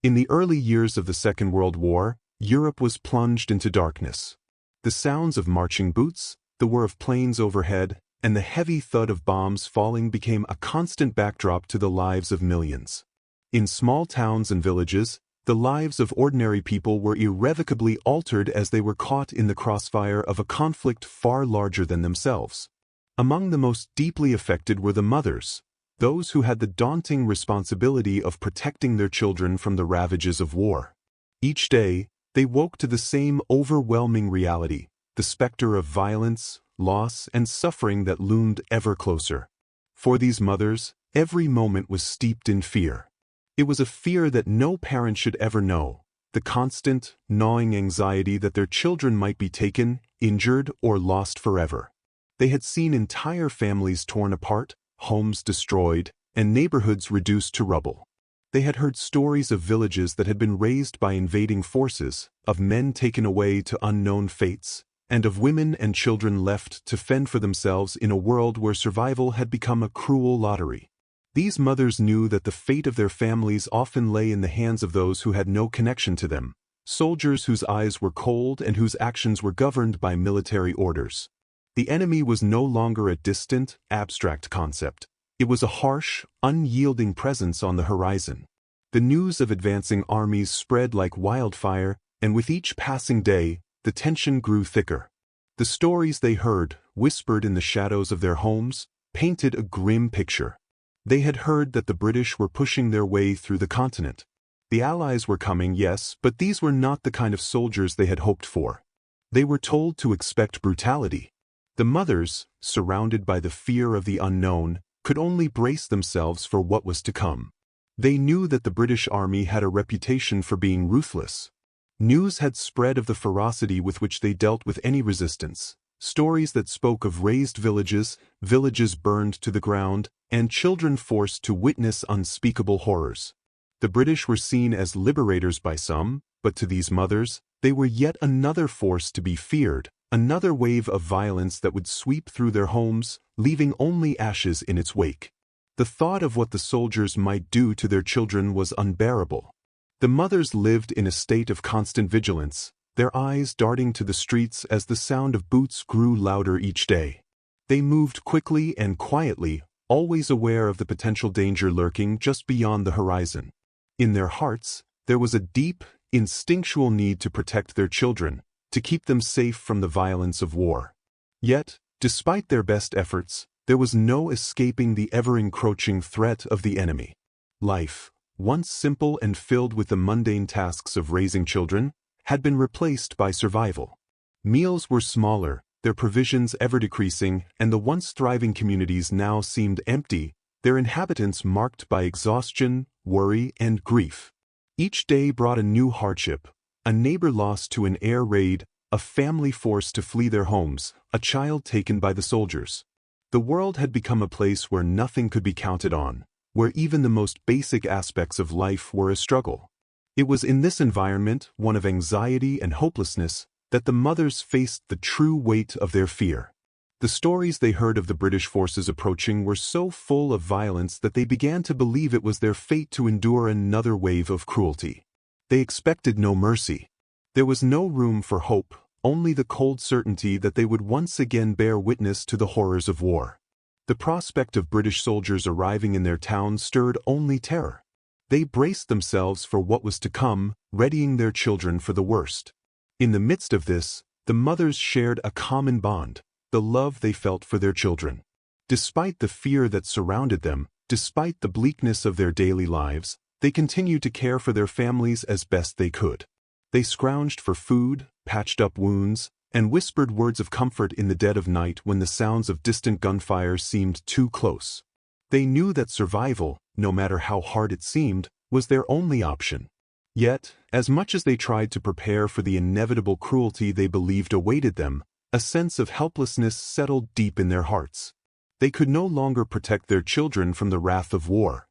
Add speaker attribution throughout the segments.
Speaker 1: In the early years of the Second World War, Europe was plunged into darkness. The sounds of marching boots, the whir of planes overhead, and the heavy thud of bombs falling became a constant backdrop to the lives of millions. In small towns and villages, the lives of ordinary people were irrevocably altered as they were caught in the crossfire of a conflict far larger than themselves. Among the most deeply affected were the mothers, those who had the daunting responsibility of protecting their children from the ravages of war. Each day, they woke to the same overwhelming reality, the specter of violence, loss, and suffering that loomed ever closer. For these mothers, every moment was steeped in fear. It was a fear that no parent should ever know, the constant, gnawing anxiety that their children might be taken, injured, or lost forever. They had seen entire families torn apart, homes destroyed, and neighborhoods reduced to rubble. They had heard stories of villages that had been razed by invading forces, of men taken away to unknown fates, and of women and children left to fend for themselves in a world where survival had become a cruel lottery. These mothers knew that the fate of their families often lay in the hands of those who had no connection to them, soldiers whose eyes were cold and whose actions were governed by military orders. The enemy was no longer a distant, abstract concept. It was a harsh, unyielding presence on the horizon. The news of advancing armies spread like wildfire, and with each passing day, the tension grew thicker. The stories they heard, whispered in the shadows of their homes, painted a grim picture. They had heard that the British were pushing their way through the continent. The Allies were coming, yes, but these were not the kind of soldiers they had hoped for. They were told to expect brutality. The mothers, surrounded by the fear of the unknown, could only brace themselves for what was to come. They knew that the British Army had a reputation for being ruthless. News had spread of the ferocity with which they dealt with any resistance, stories that spoke of razed villages, villages burned to the ground, and children forced to witness unspeakable horrors. The British were seen as liberators by some, but to these mothers, they were yet another force to be feared, another wave of violence that would sweep through their homes, leaving only ashes in its wake. The thought of what the soldiers might do to their children was unbearable. The mothers lived in a state of constant vigilance, their eyes darting to the streets as the sound of boots grew louder each day. They moved quickly and quietly, always aware of the potential danger lurking just beyond the horizon. In their hearts, there was a deep, instinctual need to protect their children, to keep them safe from the violence of war. Yet, despite their best efforts, there was no escaping the ever-encroaching threat of the enemy. Life, once simple and filled with the mundane tasks of raising children, had been replaced by survival. Meals were smaller, their provisions ever-decreasing, and the once thriving communities now seemed empty, their inhabitants marked by exhaustion, worry, and grief. Each day brought a new hardship, a neighbor lost to an air raid, a family forced to flee their homes, a child taken by the soldiers. The world had become a place where nothing could be counted on, where even the most basic aspects of life were a struggle. It was in this environment, one of anxiety and hopelessness, that the mothers faced the true weight of their fear. The stories they heard of the British forces approaching were so full of violence that they began to believe it was their fate to endure another wave of cruelty. They expected no mercy. There was no room for hope, only the cold certainty that they would once again bear witness to the horrors of war. The prospect of British soldiers arriving in their town stirred only terror. They braced themselves for what was to come, readying their children for the worst. In the midst of this, the mothers shared a common bond, the love they felt for their children. Despite the fear that surrounded them, despite the bleakness of their daily lives, they continued to care for their families as best they could. They scrounged for food, patched up wounds, and whispered words of comfort in the dead of night when the sounds of distant gunfire seemed too close. They knew that survival, no matter how hard it seemed, was their only option. Yet, as much as they tried to prepare for the inevitable cruelty they believed awaited them, a sense of helplessness settled deep in their hearts. They could no longer protect their children from the wrath of war.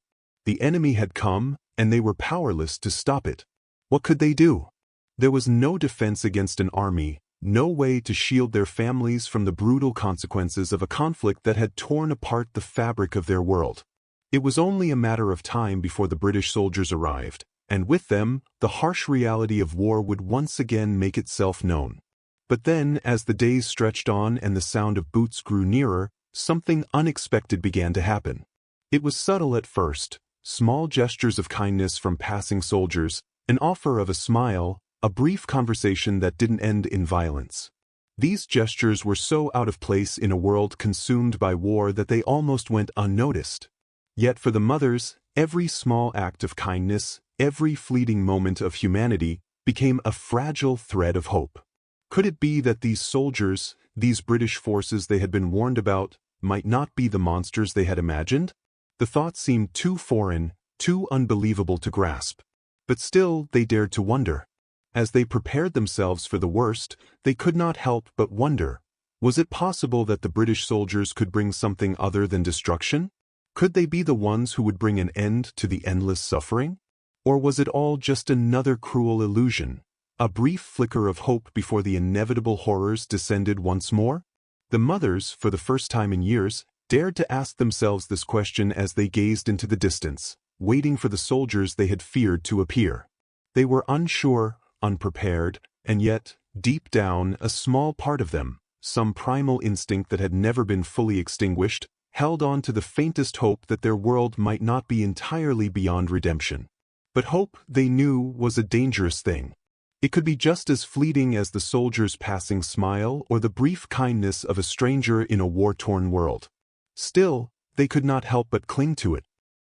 Speaker 1: The enemy had come, and they were powerless to stop it. What could they do? There was no defense against an army, no way to shield their families from the brutal consequences of a conflict that had torn apart the fabric of their world. It was only a matter of time before the British soldiers arrived, and with them, the harsh reality of war would once again make itself known. But then, as the days stretched on and the sound of boots grew nearer, something unexpected began to happen. It was subtle at first, small gestures of kindness from passing soldiers, an offer of a smile, a brief conversation that didn't end in violence. These gestures were so out of place in a world consumed by war that they almost went unnoticed. Yet for the mothers, every small act of kindness, every fleeting moment of humanity, became a fragile thread of hope. Could it be that these soldiers, these British forces they had been warned about, might not be the monsters they had imagined? The thought seemed too foreign, too unbelievable to grasp. But still they dared to wonder. As they prepared themselves for the worst, they could not help but wonder, was it possible that the British soldiers could bring something other than destruction? Could they be the ones who would bring an end to the endless suffering? Or was it all just another cruel illusion, a brief flicker of hope before the inevitable horrors descended once more? The mothers, for the first time in years, dared to ask themselves this question as they gazed into the distance, waiting for the soldiers they had feared to appear. They were unsure, unprepared, and yet, deep down, a small part of them, some primal instinct that had never been fully extinguished, held on to the faintest hope that their world might not be entirely beyond redemption. But hope, they knew, was a dangerous thing. It could be just as fleeting as the soldier's passing smile or the brief kindness of a stranger in a war-torn world. Still, they could not help but cling to it.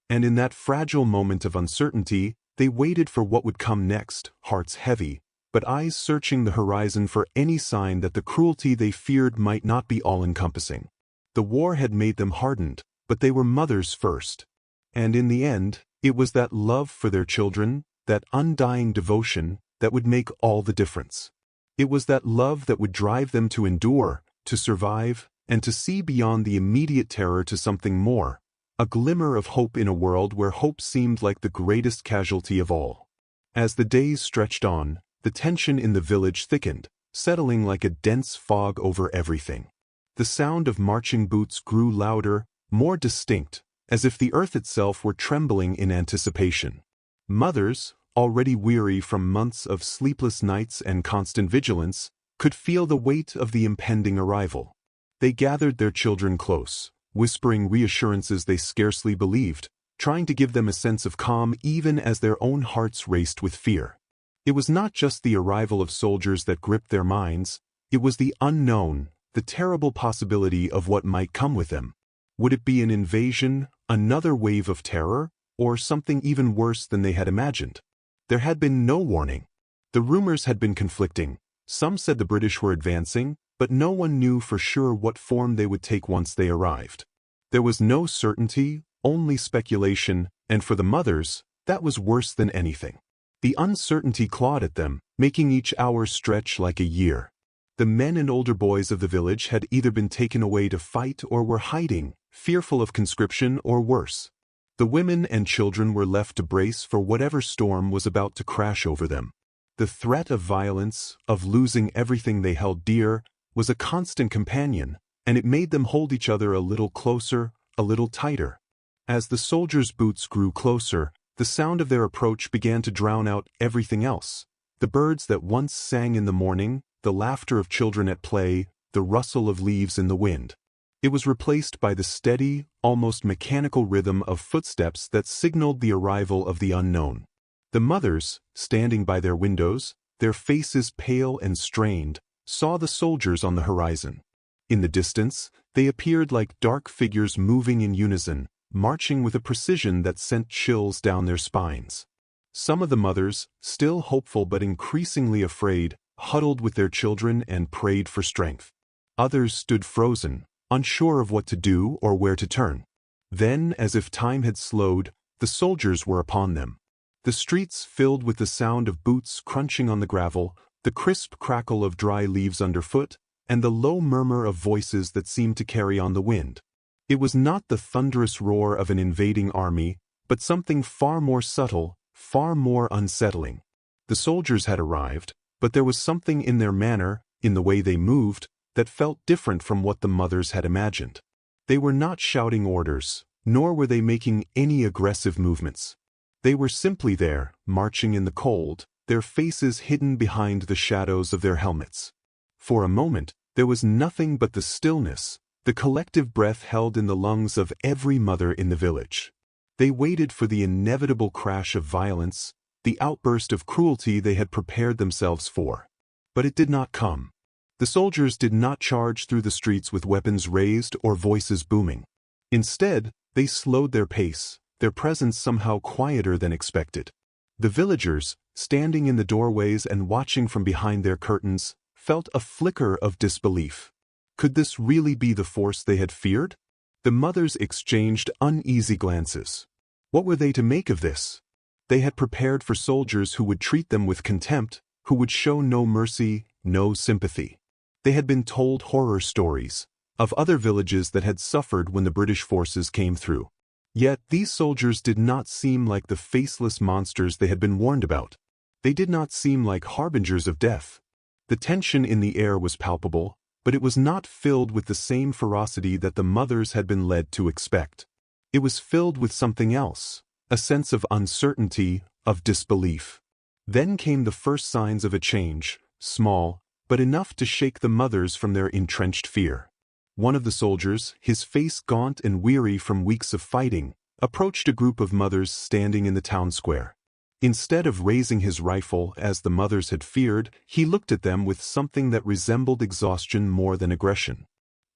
Speaker 1: And in that fragile moment of uncertainty, they waited for what would come next, hearts heavy, but eyes searching the horizon for any sign that the cruelty they feared might not be all-encompassing. The war had made them hardened, but they were mothers first. And in the end, it was that love for their children, that undying devotion, that would make all the difference. It was that love that would drive them to endure, to survive, and to see beyond the immediate terror to something more, a glimmer of hope in a world where hope seemed like the greatest casualty of all. As the days stretched on, the tension in the village thickened, settling like a dense fog over everything. The sound of marching boots grew louder, more distinct, as if the earth itself were trembling in anticipation. Mothers, already weary from months of sleepless nights and constant vigilance, could feel the weight of the impending arrival. They gathered their children close, whispering reassurances they scarcely believed, trying to give them a sense of calm even as their own hearts raced with fear. It was not just the arrival of soldiers that gripped their minds, it was the unknown, the terrible possibility of what might come with them. Would it be an invasion, another wave of terror, or something even worse than they had imagined? There had been no warning. The rumors had been conflicting. Some said the British were advancing, but no one knew for sure what form they would take once they arrived. There was no certainty, only speculation, and for the mothers, that was worse than anything. The uncertainty clawed at them, making each hour stretch like a year. The men and older boys of the village had either been taken away to fight or were hiding, fearful of conscription or worse. The women and children were left to brace for whatever storm was about to crash over them. The threat of violence, of losing everything they held dear, was a constant companion, and it made them hold each other a little closer, a little tighter. As the soldiers' boots grew closer, the sound of their approach began to drown out everything else. The birds that once sang in the morning, the laughter of children at play, the rustle of leaves in the wind. It was replaced by the steady, almost mechanical rhythm of footsteps that signaled the arrival of the unknown. The mothers, standing by their windows, their faces pale and strained, saw the soldiers on the horizon. In the distance, they appeared like dark figures moving in unison, marching with a precision that sent chills down their spines. Some of the mothers, still hopeful but increasingly afraid, huddled with their children and prayed for strength. Others stood frozen, unsure of what to do or where to turn. Then, as if time had slowed, the soldiers were upon them. The streets filled with the sound of boots crunching on the gravel, the crisp crackle of dry leaves underfoot, and the low murmur of voices that seemed to carry on the wind. It was not the thunderous roar of an invading army, but something far more subtle, far more unsettling. The soldiers had arrived, but there was something in their manner, in the way they moved, that felt different from what the mothers had imagined. They were not shouting orders, nor were they making any aggressive movements. They were simply there, marching in the cold, their faces hidden behind the shadows of their helmets. For a moment, there was nothing but the stillness, the collective breath held in the lungs of every mother in the village. They waited for the inevitable crash of violence, the outburst of cruelty they had prepared themselves for. But it did not come. The soldiers did not charge through the streets with weapons raised or voices booming. Instead, they slowed their pace, their presence somehow quieter than expected. The villagers, standing in the doorways and watching from behind their curtains, felt a flicker of disbelief. Could this really be the force they had feared? The mothers exchanged uneasy glances. What were they to make of this? They had prepared for soldiers who would treat them with contempt, who would show no mercy, no sympathy. They had been told horror stories of other villages that had suffered when the British forces came through. Yet these soldiers did not seem like the faceless monsters they had been warned about. They did not seem like harbingers of death. The tension in the air was palpable, but it was not filled with the same ferocity that the mothers had been led to expect. It was filled with something else, a sense of uncertainty, of disbelief. Then came the first signs of a change, small, but enough to shake the mothers from their entrenched fear. One of the soldiers, his face gaunt and weary from weeks of fighting, approached a group of mothers standing in the town square. Instead of raising his rifle as the mothers had feared, he looked at them with something that resembled exhaustion more than aggression.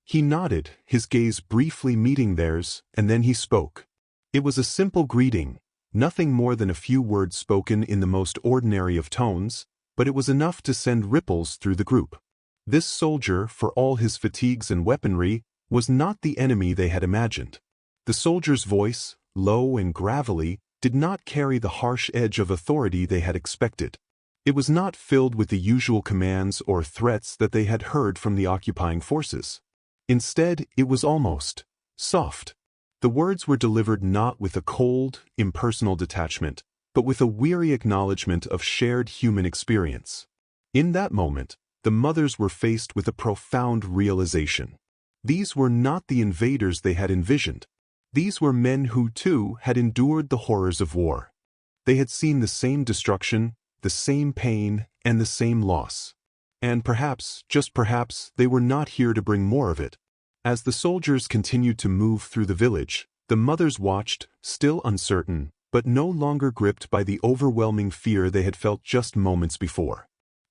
Speaker 1: He nodded, his gaze briefly meeting theirs, and then he spoke. It was a simple greeting, nothing more than a few words spoken in the most ordinary of tones, but it was enough to send ripples through the group. This soldier, for all his fatigues and weaponry, was not the enemy they had imagined. The soldier's voice, low and gravelly, did not carry the harsh edge of authority they had expected. It was not filled with the usual commands or threats that they had heard from the occupying forces. Instead, it was almost soft. The words were delivered not with a cold, impersonal detachment, but with a weary acknowledgement of shared human experience. In that moment, the mothers were faced with a profound realization. These were not the invaders they had envisioned. These were men who, too, had endured the horrors of war. They had seen the same destruction, the same pain, and the same loss. And perhaps, just perhaps, they were not here to bring more of it. As the soldiers continued to move through the village, the mothers watched, still uncertain, but no longer gripped by the overwhelming fear they had felt just moments before.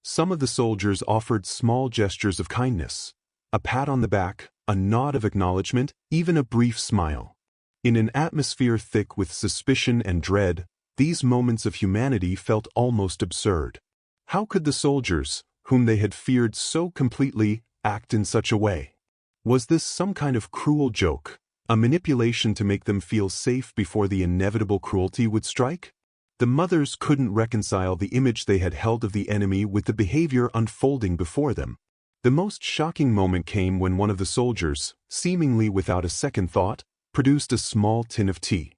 Speaker 1: Some of the soldiers offered small gestures of kindness, a pat on the back, a nod of acknowledgement, even a brief smile. In an atmosphere thick with suspicion and dread, these moments of humanity felt almost absurd. How could the soldiers, whom they had feared so completely, act in such a way? Was this some kind of cruel joke, a manipulation to make them feel safe before the inevitable cruelty would strike? The mothers couldn't reconcile the image they had held of the enemy with the behavior unfolding before them. The most shocking moment came when one of the soldiers, seemingly without a second thought, produced a small tin of tea.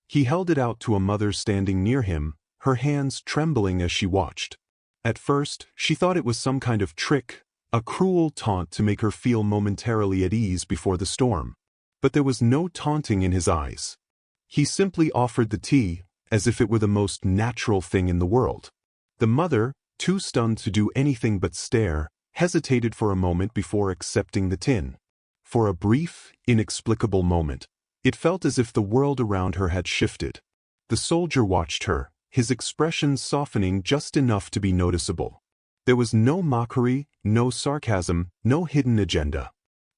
Speaker 1: He held it out to a mother standing near him, her hands trembling as she watched. At first, she thought it was some kind of trick, a cruel taunt to make her feel momentarily at ease before the storm. But there was no taunting in his eyes. He simply offered the tea, as if it were the most natural thing in the world. The mother, too stunned to do anything but stare, hesitated for a moment before accepting the tin. For a brief, inexplicable moment, it felt as if the world around her had shifted. The soldier watched her, his expression softening just enough to be noticeable. There was no mockery, no sarcasm, no hidden agenda.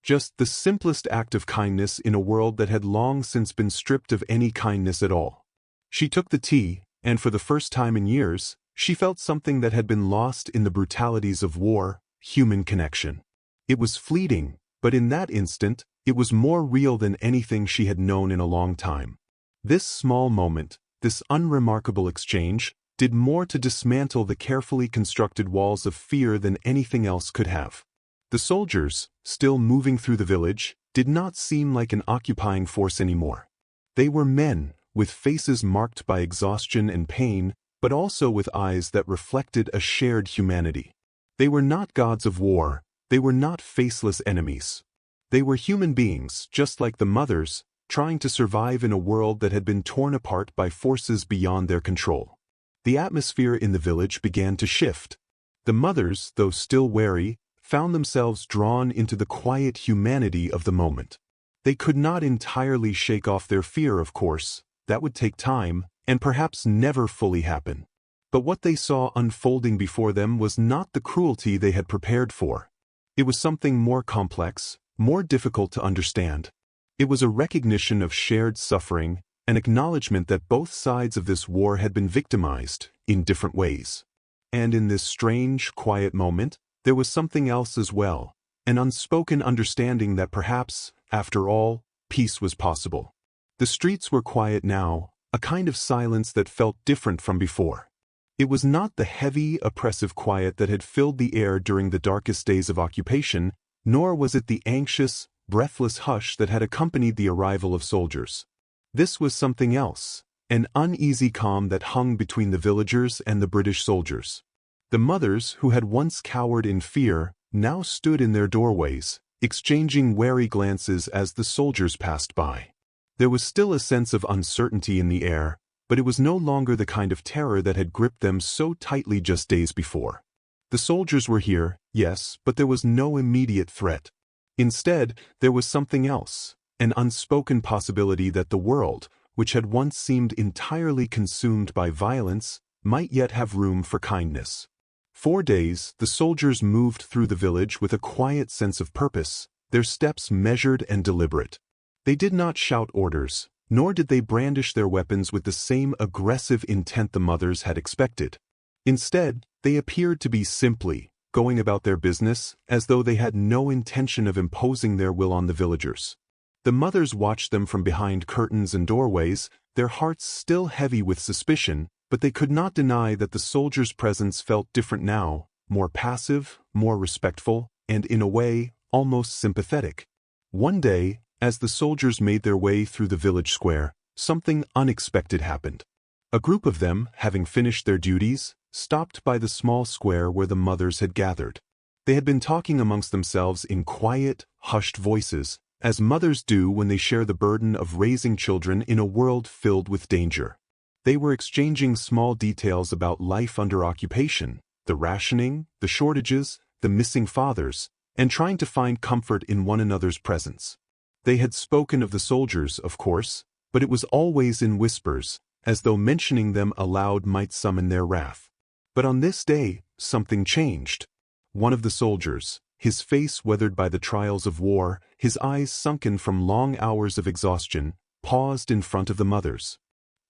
Speaker 1: Just the simplest act of kindness in a world that had long since been stripped of any kindness at all. She took the tea, and for the first time in years, she felt something that had been lost in the brutalities of war, human connection. It was fleeting, but in that instant, it was more real than anything she had known in a long time. This small moment, this unremarkable exchange, did more to dismantle the carefully constructed walls of fear than anything else could have. The soldiers, still moving through the village, did not seem like an occupying force anymore. They were men, with faces marked by exhaustion and pain, but also with eyes that reflected a shared humanity. They were not gods of war, they were not faceless enemies. They were human beings, just like the mothers, trying to survive in a world that had been torn apart by forces beyond their control. The atmosphere in the village began to shift. The mothers, though still wary, found themselves drawn into the quiet humanity of the moment. They could not entirely shake off their fear, of course. That would take time, and perhaps never fully happen. But what they saw unfolding before them was not the cruelty they had prepared for. It was something more complex, more difficult to understand. It was a recognition of shared suffering, an acknowledgement that both sides of this war had been victimized, in different ways. And in this strange, quiet moment, there was something else as well, an unspoken understanding that perhaps, after all, peace was possible. The streets were quiet now, a kind of silence that felt different from before. It was not the heavy, oppressive quiet that had filled the air during the darkest days of occupation, nor was it the anxious, breathless hush that had accompanied the arrival of soldiers. This was something else, an uneasy calm that hung between the villagers and the British soldiers. The mothers, who had once cowered in fear, now stood in their doorways, exchanging wary glances as the soldiers passed by. There was still a sense of uncertainty in the air, but it was no longer the kind of terror that had gripped them so tightly just days before. The soldiers were here, yes, but there was no immediate threat. Instead, there was something else, an unspoken possibility that the world, which had once seemed entirely consumed by violence, might yet have room for kindness. 4 days, the soldiers moved through the village with a quiet sense of purpose, their steps measured and deliberate. They did not shout orders, nor did they brandish their weapons with the same aggressive intent the mothers had expected. Instead, they appeared to be simply going about their business as though they had no intention of imposing their will on the villagers. The mothers watched them from behind curtains and doorways, their hearts still heavy with suspicion, but they could not deny that the soldiers' presence felt different now, more passive, more respectful, and in a way, almost sympathetic. One day, as the soldiers made their way through the village square, something unexpected happened. A group of them, having finished their duties, stopped by the small square where the mothers had gathered. They had been talking amongst themselves in quiet, hushed voices, as mothers do when they share the burden of raising children in a world filled with danger. They were exchanging small details about life under occupation, the rationing, the shortages, the missing fathers, and trying to find comfort in one another's presence. They had spoken of the soldiers, of course, but it was always in whispers, as though mentioning them aloud might summon their wrath. But on this day, something changed. One of the soldiers, his face weathered by the trials of war, his eyes sunken from long hours of exhaustion, paused in front of the mothers.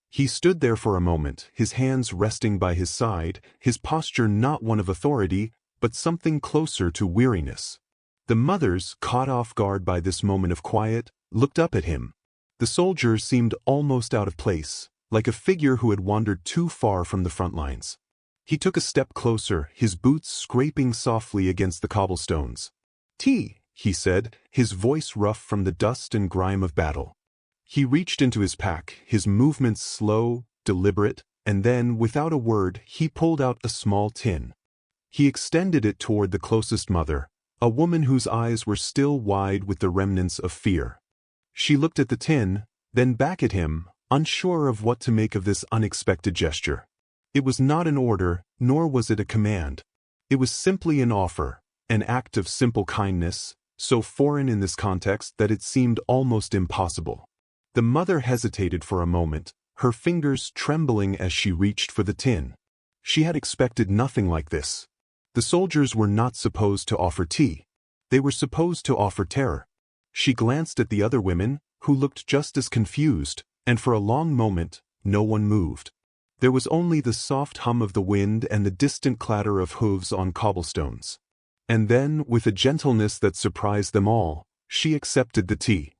Speaker 1: He stood there for a moment, his hands resting by his side, his posture not one of authority, but something closer to weariness. The mothers, caught off guard by this moment of quiet, looked up at him. The soldier seemed almost out of place, like a figure who had wandered too far from the front lines. He took a step closer, his boots scraping softly against the cobblestones. "Tea," he said, his voice rough from the dust and grime of battle. He reached into his pack, his movements slow, deliberate, and then, without a word, he pulled out a small tin. He extended it toward the closest mother, a woman whose eyes were still wide with the remnants of fear. She looked at the tin, then back at him, unsure of what to make of this unexpected gesture. It was not an order, nor was it a command. It was simply an offer, an act of simple kindness, so foreign in this context that it seemed almost impossible. The mother hesitated for a moment, her fingers trembling as she reached for the tin. She had expected nothing like this. The soldiers were not supposed to offer tea. They were supposed to offer terror. She glanced at the other women, who looked just as confused, and for a long moment, no one moved. There was only the soft hum of the wind and the distant clatter of hooves on cobblestones. And then, with a gentleness that surprised them all, she accepted the tea.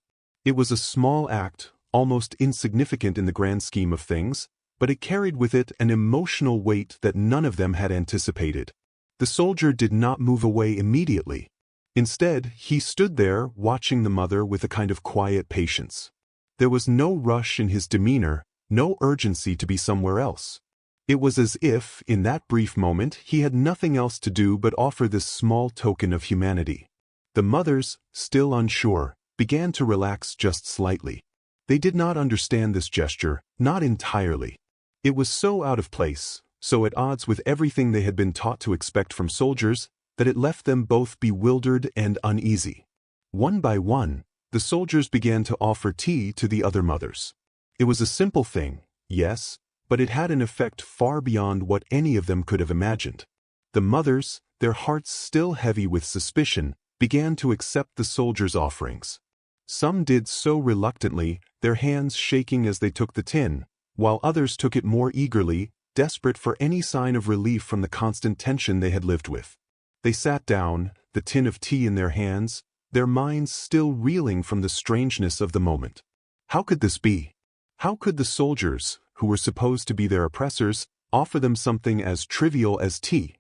Speaker 1: It was a small act, almost insignificant in the grand scheme of things, but it carried with it an emotional weight that none of them had anticipated. The soldier did not move away immediately. Instead, he stood there, watching the mother with a kind of quiet patience. There was no rush in his demeanor, no urgency to be somewhere else. It was as if, in that brief moment, he had nothing else to do but offer this small token of humanity. The mothers, still unsure, began to relax just slightly. They did not understand this gesture, not entirely. It was so out of place, so at odds with everything they had been taught to expect from soldiers, that it left them both bewildered and uneasy. One by one, the soldiers began to offer tea to the other mothers. It was a simple thing, yes, but it had an effect far beyond what any of them could have imagined. The mothers, their hearts still heavy with suspicion, began to accept the soldiers' offerings. Some did so reluctantly, their hands shaking as they took the tin, while others took it more eagerly, desperate for any sign of relief from the constant tension they had lived with. They sat down, the tin of tea in their hands, their minds still reeling from the strangeness of the moment. How could this be? How could the soldiers, who were supposed to be their oppressors, offer them something as trivial as tea?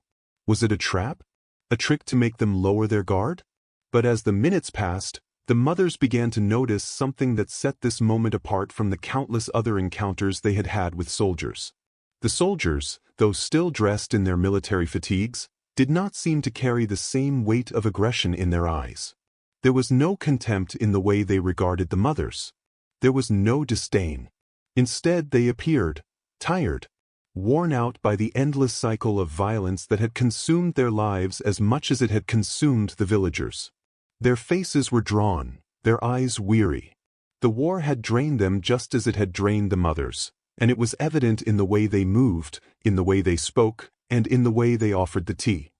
Speaker 1: Was it a trap? A trick to make them lower their guard? But as the minutes passed, the mothers began to notice something that set this moment apart from the countless other encounters they had had with soldiers. The soldiers, though still dressed in their military fatigues, did not seem to carry the same weight of aggression in their eyes. There was no contempt in the way they regarded the mothers. There was no disdain. Instead, they appeared tired, worn out by the endless cycle of violence that had consumed their lives as much as it had consumed the villagers. Their faces were drawn, their eyes weary. The war had drained them just as it had drained the mothers, and it was evident in the way they moved, in the way they spoke, and in the way they offered the tea.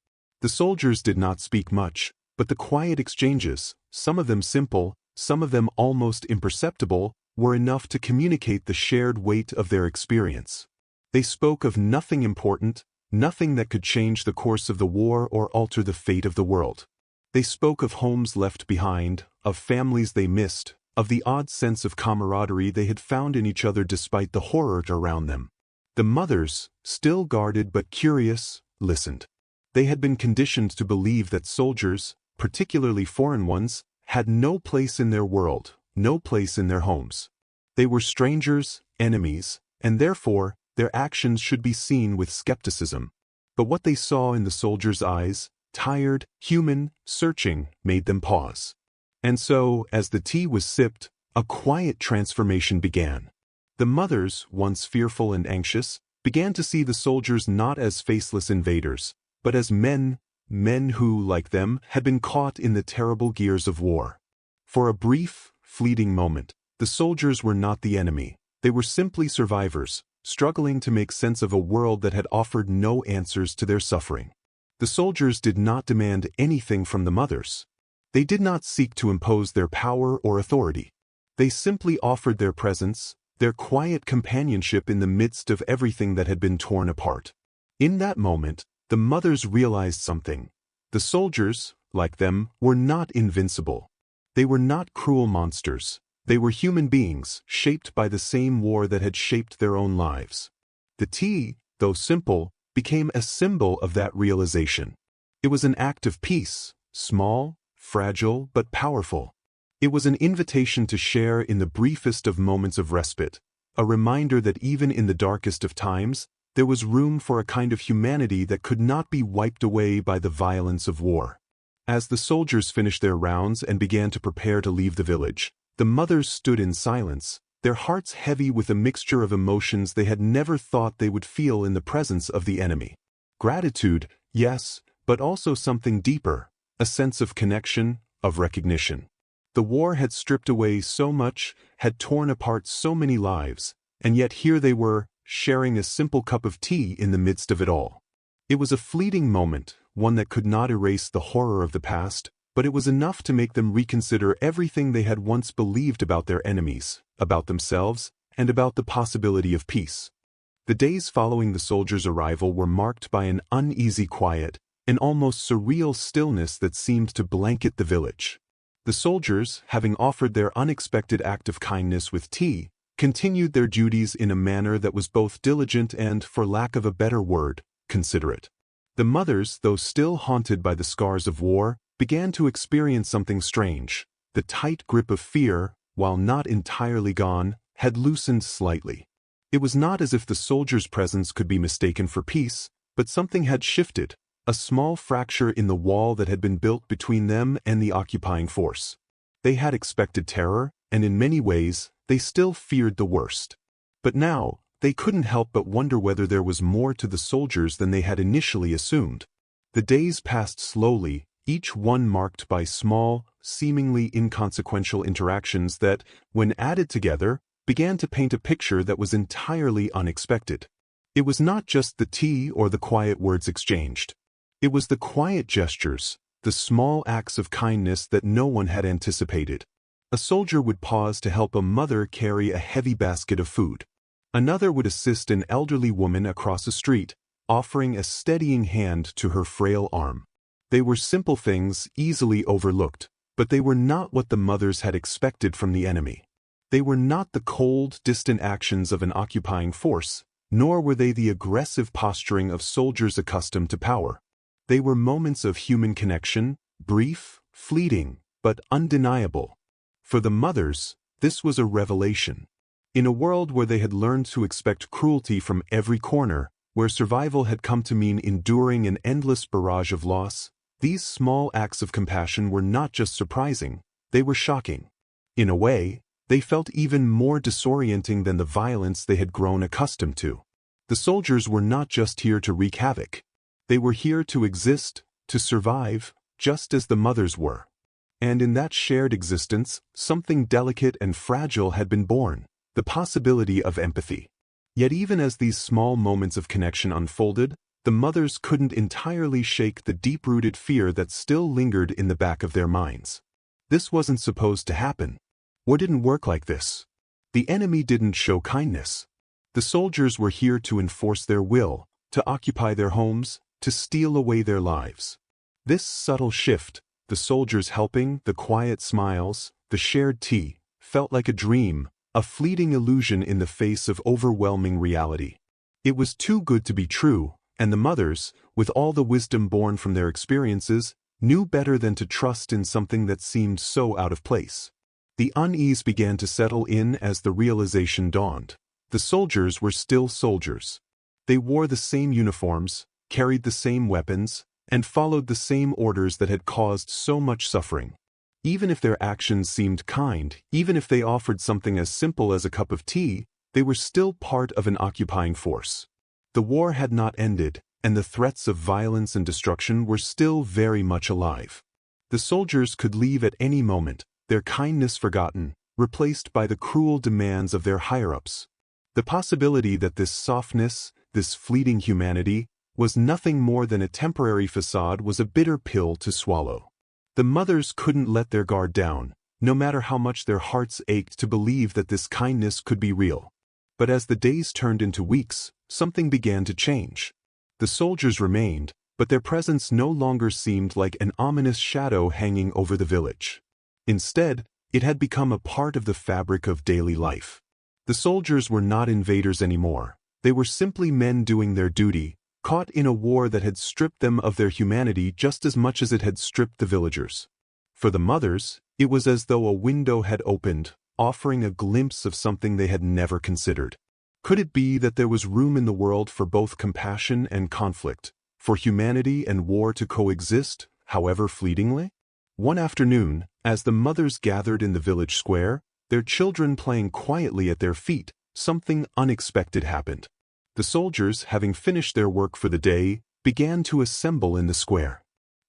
Speaker 1: The soldiers did not speak much, but the quiet exchanges, some of them simple, some of them almost imperceptible, were enough to communicate the shared weight of their experience. They spoke of nothing important, nothing that could change the course of the war or alter the fate of the world. They spoke of homes left behind, of families they missed, of the odd sense of camaraderie they had found in each other despite the horror around them. The mothers, still guarded but curious, listened. They had been conditioned to believe that soldiers, particularly foreign ones, had no place in their world, no place in their homes. They were strangers, enemies, and therefore, their actions should be seen with skepticism. But what they saw in the soldiers' eyes, tired, human, searching, made them pause. And so, as the tea was sipped, a quiet transformation began. The mothers, once fearful and anxious, began to see the soldiers not as faceless invaders, but as men who, like them, had been caught in the terrible gears of war. For a brief, fleeting moment, the soldiers were not the enemy. They were simply survivors, struggling to make sense of a world that had offered no answers to their suffering. The soldiers did not demand anything from the mothers. They did not seek to impose their power or authority. They simply offered their presence, their quiet companionship in the midst of everything that had been torn apart. In that moment, the mothers realized something. The soldiers, like them, were not invincible. They were not cruel monsters. They were human beings, shaped by the same war that had shaped their own lives. The tea, though simple, became a symbol of that realization. It was an act of peace, small, fragile, but powerful. It was an invitation to share in the briefest of moments of respite, a reminder that even in the darkest of times, there was room for a kind of humanity that could not be wiped away by the violence of war. As the soldiers finished their rounds and began to prepare to leave the village, the mothers stood in silence, their hearts heavy with a mixture of emotions they had never thought they would feel in the presence of the enemy. Gratitude, yes, but also something deeper, a sense of connection, of recognition. The war had stripped away so much, had torn apart so many lives, and yet here they were, sharing a simple cup of tea in the midst of it all. It was a fleeting moment, one that could not erase the horror of the past, but it was enough to make them reconsider everything they had once believed about their enemies, about themselves, and about the possibility of peace. The days following the soldiers' arrival were marked by an uneasy quiet, an almost surreal stillness that seemed to blanket the village. The soldiers, having offered their unexpected act of kindness with tea, continued their duties in a manner that was both diligent and, for lack of a better word, considerate. The mothers, though still haunted by the scars of war, began to experience something strange. The tight grip of fear, while not entirely gone, had loosened slightly. It was not as if the soldiers' presence could be mistaken for peace, but something had shifted, a small fracture in the wall that had been built between them and the occupying force. They had expected terror, and in many ways, they still feared the worst. But now, they couldn't help but wonder whether there was more to the soldiers than they had initially assumed. The days passed slowly, each one marked by small, seemingly inconsequential interactions that, when added together, began to paint a picture that was entirely unexpected. It was not just the tea or the quiet words exchanged. It was the quiet gestures, the small acts of kindness that no one had anticipated. A soldier would pause to help a mother carry a heavy basket of food. Another would assist an elderly woman across a street, offering a steadying hand to her frail arm. They were simple things easily overlooked, but they were not what the mothers had expected from the enemy. They were not the cold, distant actions of an occupying force, nor were they the aggressive posturing of soldiers accustomed to power. They were moments of human connection, brief, fleeting, but undeniable. For the mothers, this was a revelation. In a world where they had learned to expect cruelty from every corner, where survival had come to mean enduring an endless barrage of loss, these small acts of compassion were not just surprising, they were shocking. In a way, they felt even more disorienting than the violence they had grown accustomed to. The soldiers were not just here to wreak havoc. They were here to exist, to survive, just as the mothers were. And in that shared existence, something delicate and fragile had been born, the possibility of empathy. Yet even as these small moments of connection unfolded, the mothers couldn't entirely shake the deep-rooted fear that still lingered in the back of their minds. This wasn't supposed to happen. War didn't work like this. The enemy didn't show kindness. The soldiers were here to enforce their will, to occupy their homes, to steal away their lives. This subtle shift, the soldiers helping, the quiet smiles, the shared tea, felt like a dream, a fleeting illusion in the face of overwhelming reality. It was too good to be true, and the mothers, with all the wisdom born from their experiences, knew better than to trust in something that seemed so out of place. The unease began to settle in as the realization dawned. The soldiers were still soldiers. They wore the same uniforms, carried the same weapons, and followed the same orders that had caused so much suffering. Even if their actions seemed kind, even if they offered something as simple as a cup of tea, they were still part of an occupying force. The war had not ended, and the threats of violence and destruction were still very much alive. The soldiers could leave at any moment, their kindness forgotten, replaced by the cruel demands of their higher-ups. The possibility that this softness, this fleeting humanity, was nothing more than a temporary facade was a bitter pill to swallow. The mothers couldn't let their guard down, no matter how much their hearts ached to believe that this kindness could be real. But as the days turned into weeks, something began to change. The soldiers remained, but their presence no longer seemed like an ominous shadow hanging over the village. Instead, it had become a part of the fabric of daily life. The soldiers were not invaders anymore. They were simply men doing their duty, caught in a war that had stripped them of their humanity just as much as it had stripped the villagers. For the mothers, it was as though a window had opened, offering a glimpse of something they had never considered. Could it be that there was room in the world for both compassion and conflict, for humanity and war to coexist, however fleetingly? One afternoon, as the mothers gathered in the village square, their children playing quietly at their feet, something unexpected happened. The soldiers, having finished their work for the day, began to assemble in the square.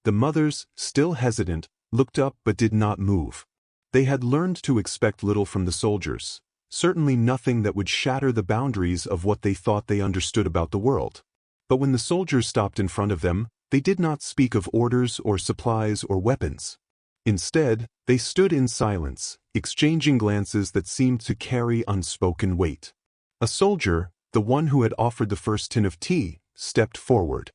Speaker 1: The mothers, still hesitant, looked up but did not move. They had learned to expect little from the soldiers, certainly nothing that would shatter the boundaries of what they thought they understood about the world. But when the soldiers stopped in front of them, they did not speak of orders or supplies or weapons. Instead, they stood in silence, exchanging glances that seemed to carry unspoken weight. A soldier, the one who had offered the first tin of tea, stepped forward.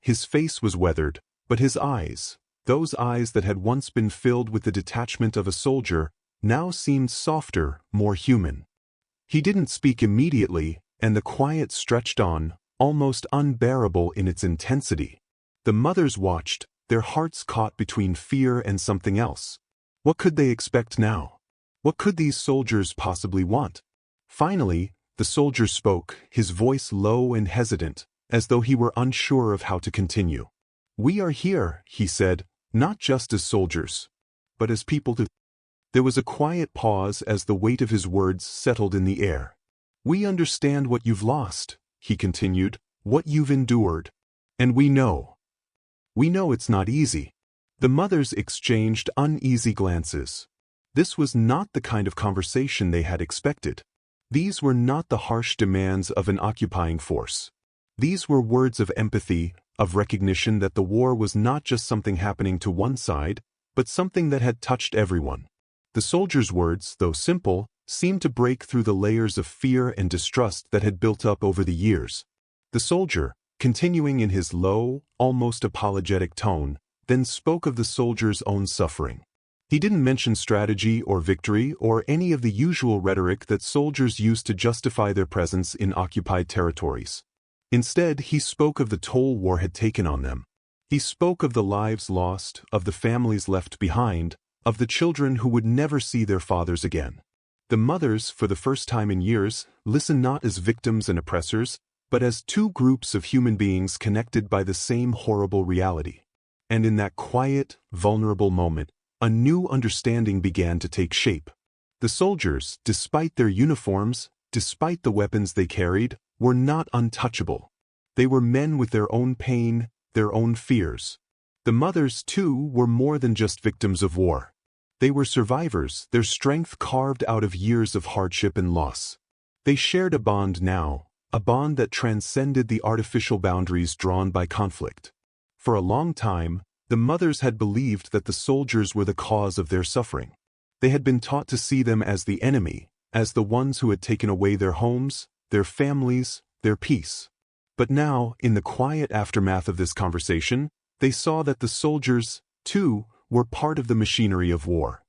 Speaker 1: His face was weathered, but his eyes, those eyes that had once been filled with the detachment of a soldier, now seemed softer, more human. He didn't speak immediately, and the quiet stretched on, almost unbearable in its intensity. The mothers watched, their hearts caught between fear and something else. What could they expect now? What could these soldiers possibly want? Finally, the soldier spoke, his voice low and hesitant, as though he were unsure of how to continue. "We are here," he said, "not just as soldiers, but as people too." There was a quiet pause as the weight of his words settled in the air. "We understand what you've lost," he continued, "what you've endured. And we know. We know it's not easy." The mothers exchanged uneasy glances. This was not the kind of conversation they had expected. These were not the harsh demands of an occupying force. These were words of empathy, of recognition that the war was not just something happening to one side, but something that had touched everyone. The soldiers' words, though simple, seemed to break through the layers of fear and distrust that had built up over the years. The soldier, continuing in his low, almost apologetic tone, then spoke of the soldier's own suffering. He didn't mention strategy or victory or any of the usual rhetoric that soldiers use to justify their presence in occupied territories. Instead, he spoke of the toll war had taken on them. He spoke of the lives lost, of the families left behind, of the children who would never see their fathers again. The mothers, for the first time in years, listened not as victims and oppressors, but as two groups of human beings connected by the same horrible reality. And in that quiet, vulnerable moment, a new understanding began to take shape. The soldiers, despite their uniforms, despite the weapons they carried, were not untouchable. They were men with their own pain, their own fears. The mothers, too, were more than just victims of war. They were survivors, their strength carved out of years of hardship and loss. They shared a bond now, a bond that transcended the artificial boundaries drawn by conflict. For a long time, the mothers had believed that the soldiers were the cause of their suffering. They had been taught to see them as the enemy, as the ones who had taken away their homes, their families, their peace. But now, in the quiet aftermath of this conversation, they saw that the soldiers, too, were part of the machinery of war.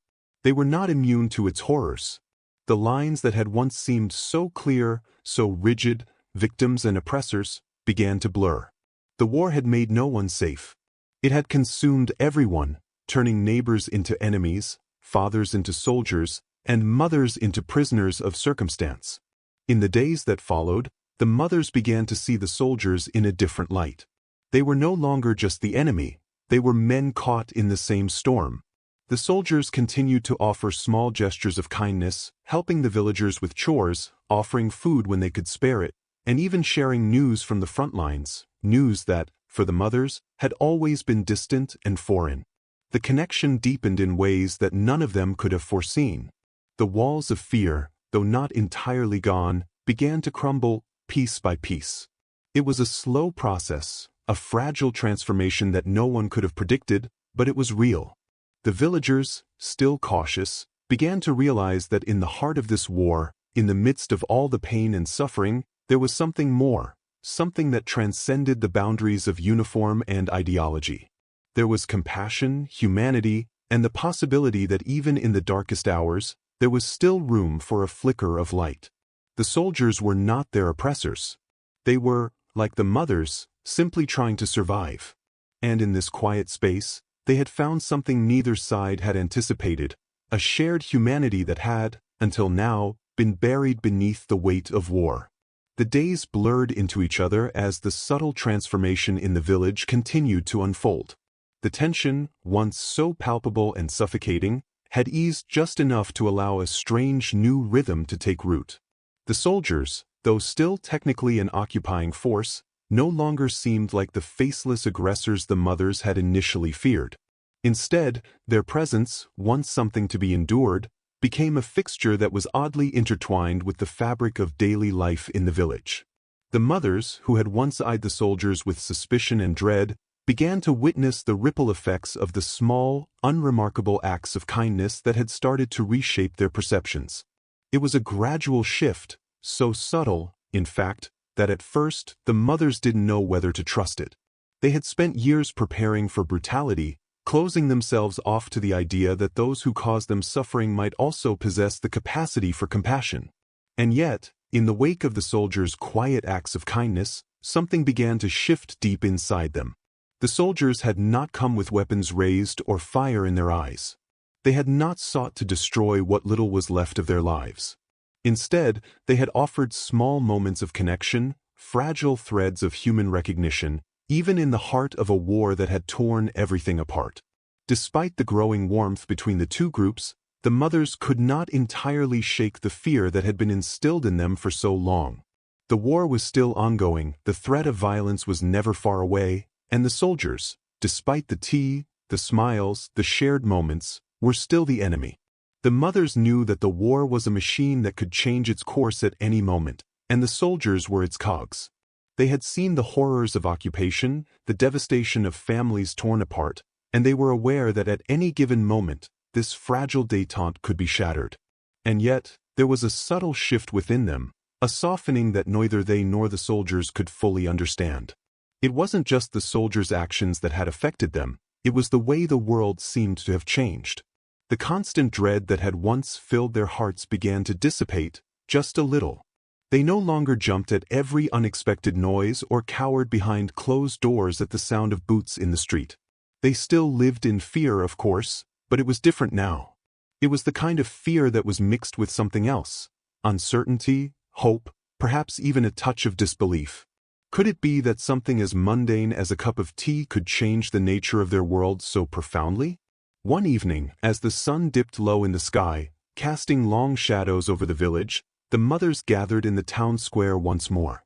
Speaker 1: They were not immune to its horrors. The lines that had once seemed so clear, so rigid, victims and oppressors, began to blur. The war had made no one safe. It had consumed everyone, turning neighbors into enemies, fathers into soldiers, and mothers into prisoners of circumstance. In the days that followed, the mothers began to see the soldiers in a different light. They were no longer just the enemy, they were men caught in the same storm. The soldiers continued to offer small gestures of kindness, helping the villagers with chores, offering food when they could spare it, and even sharing news from the front lines, news that, for the mothers, had always been distant and foreign. The connection deepened in ways that none of them could have foreseen. The walls of fear, though not entirely gone, began to crumble piece by piece. It was a slow process, a fragile transformation that no one could have predicted, but it was real. The villagers, still cautious, began to realize that in the heart of this war, in the midst of all the pain and suffering, there was something more, something that transcended the boundaries of uniform and ideology. There was compassion, humanity, and the possibility that even in the darkest hours, there was still room for a flicker of light. The soldiers were not their oppressors. They were, like the mothers, simply trying to survive. And in this quiet space, they had found something neither side had anticipated, a shared humanity that had, until now, been buried beneath the weight of war. The days blurred into each other as the subtle transformation in the village continued to unfold. The tension, once so palpable and suffocating, had eased just enough to allow a strange new rhythm to take root. The soldiers, though still technically an occupying force, no longer seemed like the faceless aggressors the mothers had initially feared. Instead, their presence, once something to be endured, became a fixture that was oddly intertwined with the fabric of daily life in the village. The mothers, who had once eyed the soldiers with suspicion and dread, began to witness the ripple effects of the small, unremarkable acts of kindness that had started to reshape their perceptions. It was a gradual shift, so subtle, in fact, that at first the mothers didn't know whether to trust it. They had spent years preparing for brutality, closing themselves off to the idea that those who caused them suffering might also possess the capacity for compassion. And yet, in the wake of the soldiers' quiet acts of kindness, something began to shift deep inside them. The soldiers had not come with weapons raised or fire in their eyes. They had not sought to destroy what little was left of their lives. Instead, they had offered small moments of connection, fragile threads of human recognition, even in the heart of a war that had torn everything apart. Despite the growing warmth between the two groups, the mothers could not entirely shake the fear that had been instilled in them for so long. The war was still ongoing, the threat of violence was never far away, and the soldiers, despite the tea, the smiles, the shared moments, were still the enemy. The mothers knew that the war was a machine that could change its course at any moment, and the soldiers were its cogs. They had seen the horrors of occupation, the devastation of families torn apart, and they were aware that at any given moment, this fragile détente could be shattered. And yet, there was a subtle shift within them, a softening that neither they nor the soldiers could fully understand. It wasn't just the soldiers' actions that had affected them, it was the way the world seemed to have changed. The constant dread that had once filled their hearts began to dissipate, just a little. They no longer jumped at every unexpected noise or cowered behind closed doors at the sound of boots in the street. They still lived in fear, of course, but it was different now. It was the kind of fear that was mixed with something else: uncertainty, hope, perhaps even a touch of disbelief. Could it be that something as mundane as a cup of tea could change the nature of their world so profoundly? One evening, as the sun dipped low in the sky, casting long shadows over the village, the mothers gathered in the town square once more.